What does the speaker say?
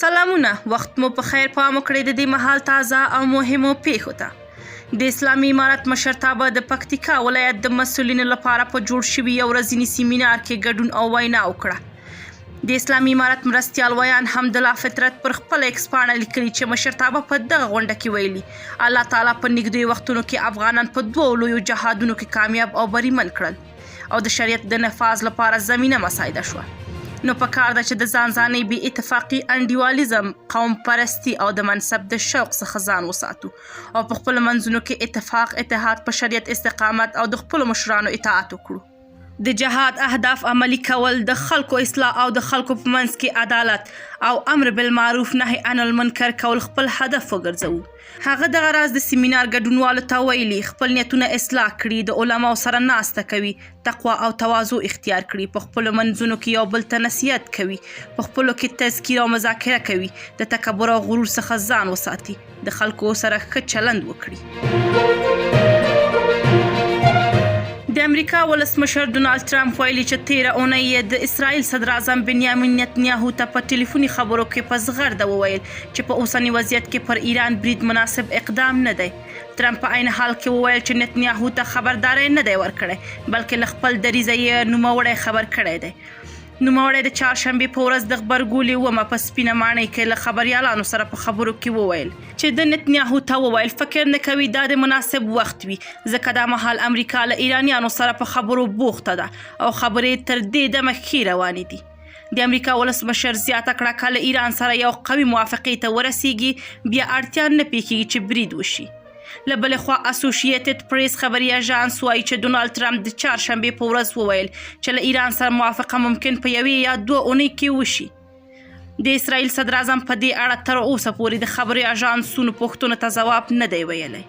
سلامونه، وخت مو په خیر. پام وکړئ د دې مهال تازه او مهمو پیښو ته. د اسلامي امارت مشرتابه د پکتیکا ولایت د مسؤلینو لپاره په جوړ شوي یو ورځني سیمینار کې ګډون او وینا وکړه. د اسلامي امارت مرستیال ویان حمدالله فطرت پر خپل ایکس پاڼه لیکلي چې مشرتابه په دغه غونډه کې ویلي الله تعالی په نږدې وختونو کې افغانان په دوو لویو جهادونو کې کامیاب او بریمن کړل او د شریعت د نفاذ لپاره زمینه مساعده شوه. نو په کار ده چې د ځانځانۍ بې اتفاقي، انډیوالیزم، قوم پرستی او د منصب د شوق څخه ځان وساتو او په خپلو منځونو کې اتفاق، اتحاد، په شریعت استقامت او د خپلو مشرانو اطاعت وکړو. د جهاد اهداف عملي کول، د خلکو اصلاح او د خلکو په منځ کې عدالت او امر بالمعروف نهي عن المنکر کول خپل هدف وګرځوو. هغه دغه راز د سیمینار ګډونوالو ته ویلي خپل نیتونه اصلاح کړي، د علماو سره ناسته کوي، تقوا او تواضع اختیار کړي، په خپلو منځونو کې یو بل ته نصیحت کوي، په خپلو کې تذکیر او مذاکره کوي، د تکبر او غرور څخه ځان وساتي، د خلکو سره ښه چلند وکړي. د امریکا ولسمشر ډونالد ټرمپ ویلي چې تیره اونۍ د اسرائیل صدر اعظم بنیامین نتنیاهو ته په ټلیفوني خبرو کې په زغرده وویل چې په اوسني وضعیت کې پر ایران برید مناسب اقدام نه دی. ټرمپ په عین حال کې وویل چې نتنیاهو ته خبرداری نه دی ورکړی بلکې له خپل دریځه یې نوموړی خبر کړی دی. نوموړی د چهارشنبې په ورځ د غبرګولي ومه په سپینه ماڼۍ کې له خبریالانو سره په خبرو کې وویل چې د نتنیاهو ته وویل فکر نه کوي دا د مناسب وخت وي ځکه دا مهال امریکا له ایرانیانو سره په خبرو بوخته ده او خبرې تر دې دمه ښې روانې دي. د امریکا ولسمشر زیاته کړه که له ایران سره یو قوي موافقې ته ورسیږي بیا اړتیا نه پیښیږي چې برید وشي. له بلې خوا اسوسییټډ پریس خبري اژانس وایي چې ډونالد ټرمپ د چهارشنبې په ورځ وویل چې له ایران سره موافقه ممکن په یوې یا دوه اونۍ کې وشي. د اسرائیل صدر اعظم په دې اړه تر اوسه پورې د خبري اژانسونو پوښتنو ته ځواب نه دی ویلی.